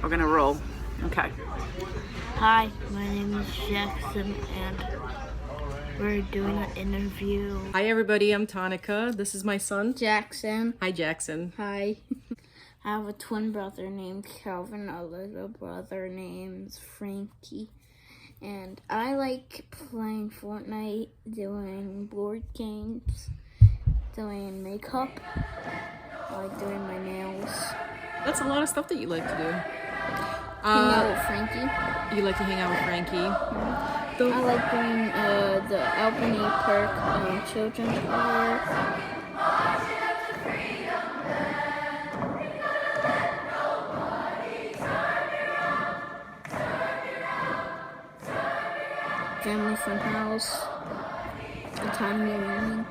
We're gonna roll. Okay. Hi, my name is Jaxon, and we're doing an interview. Hi everybody, I'm Tonika. This is my son. Jaxon. Hi Jackson. Hi. I have a twin brother named Calvin, a little brother named Frankie. And I like playing Fortnite, doing board games, doing makeup. I like doing my nails. That's a lot of stuff that you like to do. Hang out with Frankie. You like to hang out with Frankie? Mm-hmm. I like doing the Albany Park Children's Park. Family Fun House. Autonomy Learning.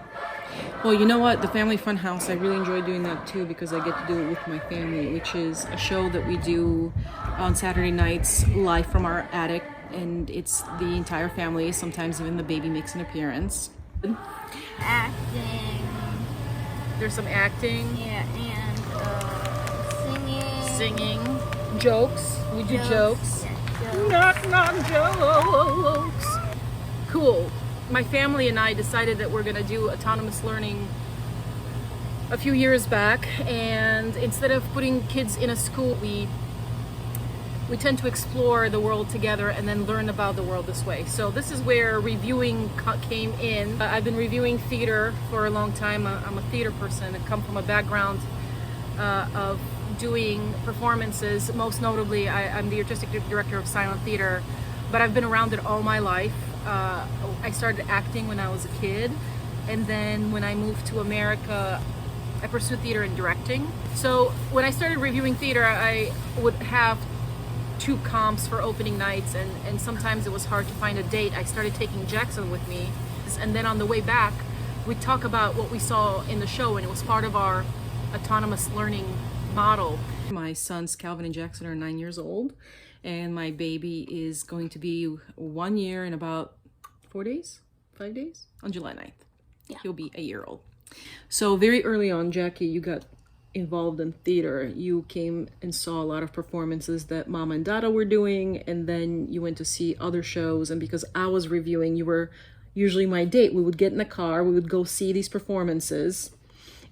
Well, you know what? The Family Fun House, I really enjoy doing that too because I get to do it with my family, which is a show that we do on Saturday nights live from our attic, and it's the entire family. Sometimes even the baby makes an appearance. Acting. There's some acting. Yeah, and Singing. Jokes. We do jokes. Yeah, Knock jokes. Cool. My family and I decided that we're going to do autonomous learning a few years back, and instead of putting kids in a school, we tend to explore the world together and then learn about the world this way. So this is where reviewing came in. I've been reviewing theater for a long time. I'm a theater person. I come from a background of doing performances. Most notably, I'm the artistic director of silent theater, but I've been around it all my life. I started acting when I was a kid, and then when I moved to America, I pursued theater and directing. So when I started reviewing theater, I would have 2 comps for opening nights, and sometimes it was hard to find a date. I started taking Jaxon with me, and then on the way back, we'd talk about what we saw in the show, and it was part of our autonomous learning model. My sons Calvin and Jaxon are 9 years old, and my baby is going to be 1 year in about 5 days, on July 9th. Yeah. He'll be a year old. So very early on, Jackie, you got involved in theater. You came and saw a lot of performances that Mama and Dada were doing, and then you went to see other shows, and because I was reviewing, you were usually my date. We would get in the car, we would go see these performances,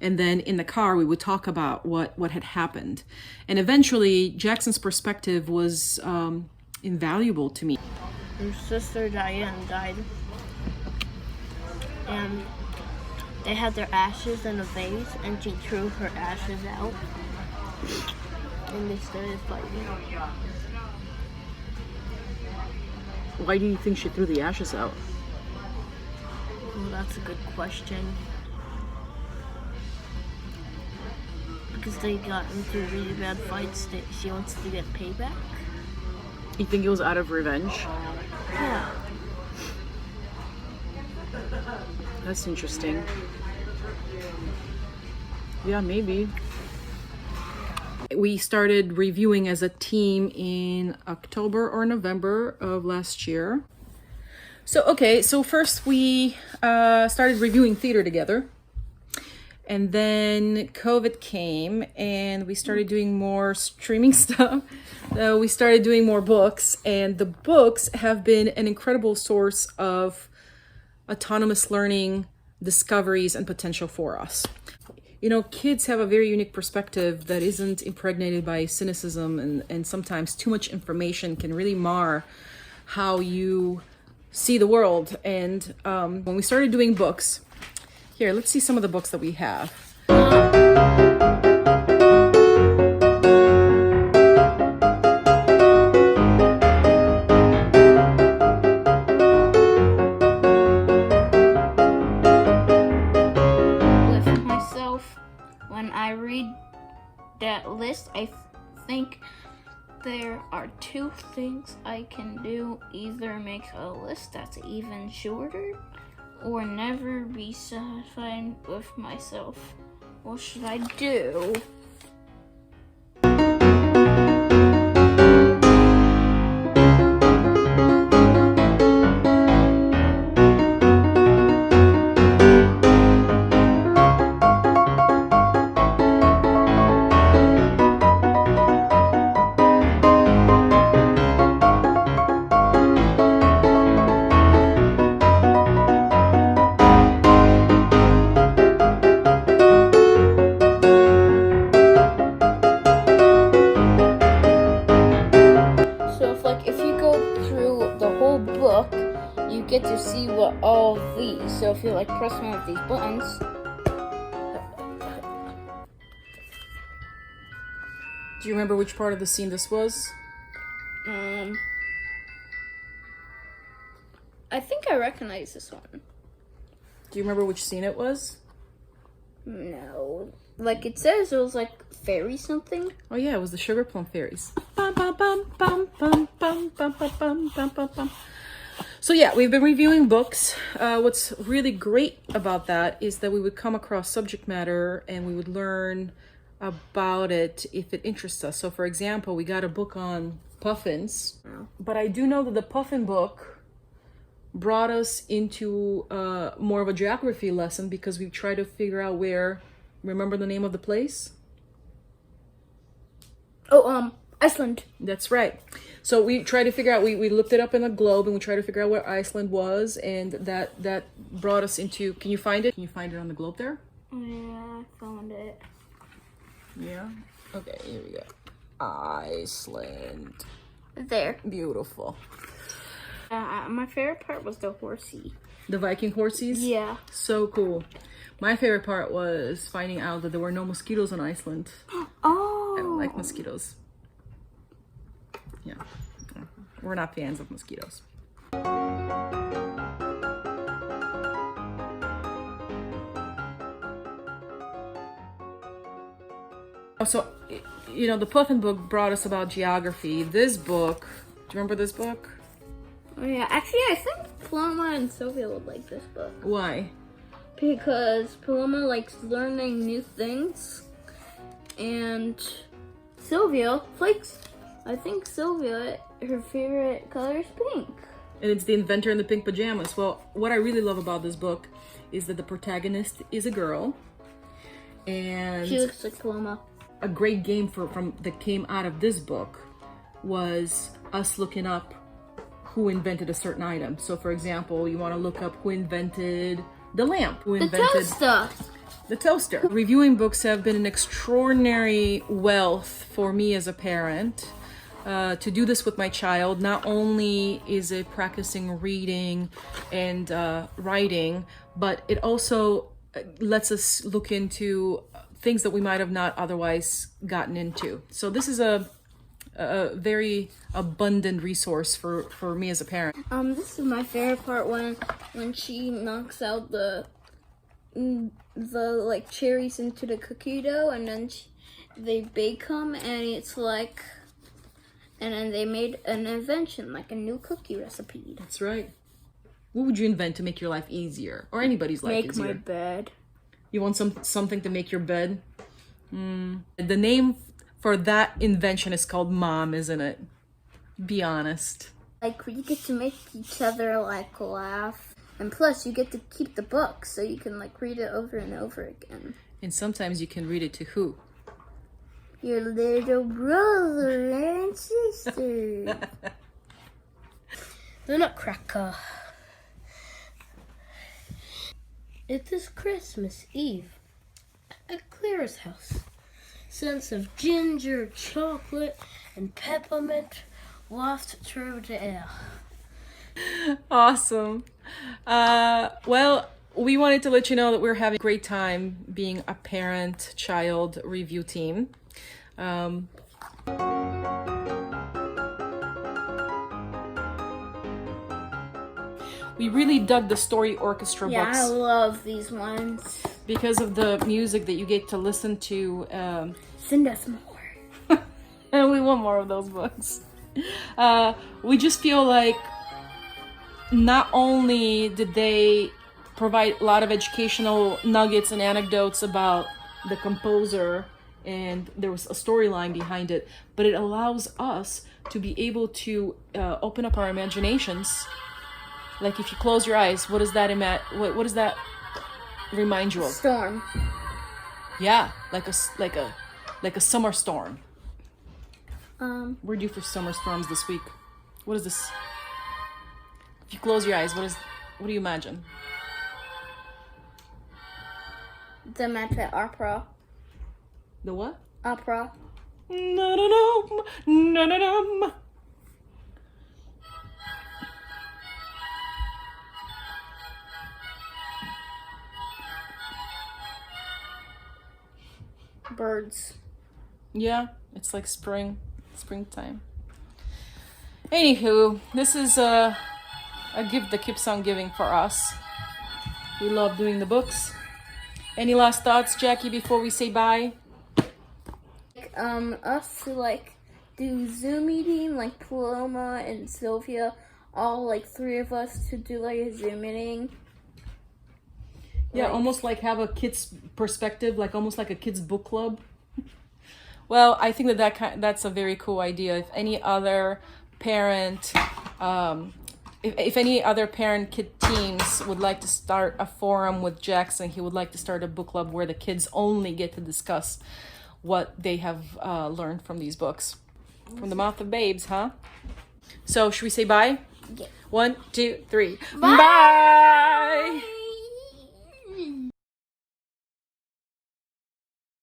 and then in the car we would talk about what had happened. And eventually Jackson's perspective was invaluable to me. Her sister Diane died, and they had their ashes in a vase, and she threw her ashes out, and they started fighting. Why do you think she threw the ashes out? Well, that's a good question. Because they got into really bad fights, she wants to get payback. You think it was out of revenge? Yeah. That's interesting. Yeah, maybe. We started reviewing as a team in October or November of last year. So first we started reviewing theater together. And then COVID came and we started doing more streaming stuff. We started doing more books, and the books have been an incredible source of autonomous learning, discoveries, and potential for us. You know, kids have a very unique perspective that isn't impregnated by cynicism, and sometimes too much information can really mar how you see the world. And when we started doing books, here, let's see some of the books that we have. With myself, when I read that list, I think there are 2 things I can do. Either make a list that's even shorter, or never be satisfied with myself. What should I do? you get to see what all of these. So if you like press one of these buttons, Do you remember which part of the scene this was? I think I recognize this one. Do you remember which scene it was? No. Like it says it was like fairy something. Oh yeah, it was the Sugar Plum Fairies. Bum, bum, bum, bum, bum, bum, bum, bum, bum, bum, bum, bum. So yeah, we've been reviewing books. What's really great about that is that we would come across subject matter and we would learn about it if it interests us. So for example, we got a book on puffins, but I do know that the puffin book brought us into more of a geography lesson because we tried to figure out where, remember the name of the place? Oh, Iceland. That's right. So we tried to figure out, we looked it up in the globe and we tried to figure out where Iceland was, and that brought us into, can you find it? Can you find it on the globe there? Yeah, I found it. Yeah? Okay, here we go. Iceland. There. Beautiful. My favorite part was the horsey. The Viking horses? Yeah. So cool. My favorite part was finding out that there were no mosquitoes on Iceland. Oh. I don't like mosquitoes. Yeah. We're not fans of mosquitoes. So, you know, the Puffin book brought us about geography. This book, do you remember this book? Oh yeah, actually I think Paloma and Sylvia would like this book. Why? Because Paloma likes learning new things, and Sylvia likes, I think Sylvia, her favorite color is pink. And it's The Inventor in the Pink Pajamas. Well, what I really love about this book is that the protagonist is a girl, and She looks like Paloma. a great game that came out of this book was us looking up who invented a certain item. So for example, you want to look up who invented the lamp, who invented the toaster. Reviewing books have been an extraordinary wealth for me as a parent. To do this with my child, not only is it practicing reading and writing, but it also lets us look into things that we might have not otherwise gotten into. So this is a very abundant resource for me as a parent. This is my favorite part when she knocks out the like cherries into the cookie dough, and then they bake them, and it's like, and then they made an invention, like a new cookie recipe. That's right. What would you invent to make your life easier, or anybody's life easier? Make my bed. You want something to make your bed? The name for that invention is called Mom, isn't it? Be honest. Like, you get to make each other like laugh, and plus you get to keep the book, so you can like read it over and over again. And sometimes you can read it to who? Your little brother and sister. The Nutcracker. It is Christmas Eve at Clara's house. Scents of ginger, chocolate, and peppermint waft through the air. Awesome. Well, we wanted to let you know that we're having a great time being a parent-child review team. We really dug the story orchestra books. Yeah, I love these ones. Because of the music that you get to listen to. Send us more. And we want more of those books. We just feel like not only did they provide a lot of educational nuggets and anecdotes about the composer, and there was a storyline behind it, but it allows us to be able to open up our imaginations. Like if you close your eyes, what does that what does that remind you of? Storm. Yeah, like a summer storm. We're due for summer storms this week. What is this? If you close your eyes, what do you imagine? The Met Opera. The what? Opera. No. birds. Yeah, it's like springtime. Anywho, this is a gift that keeps on giving for us. We love doing the books. Any last thoughts, Jackie, before we say bye? Us to like do Zoom meeting, like Paloma and Sylvia, all like 3 of us to do like a Zoom meeting. Yeah, almost like have a kid's perspective, like almost like a kid's book club. Well, I think that's a very cool idea. If any other parent, if any other parent-kid teams would like to start a forum with Jaxon, he would like to start a book club where the kids only get to discuss what they have learned from these books. From the mouth of babes, huh? So, should we say bye? Yeah. 1, 2, 3. Bye! Bye!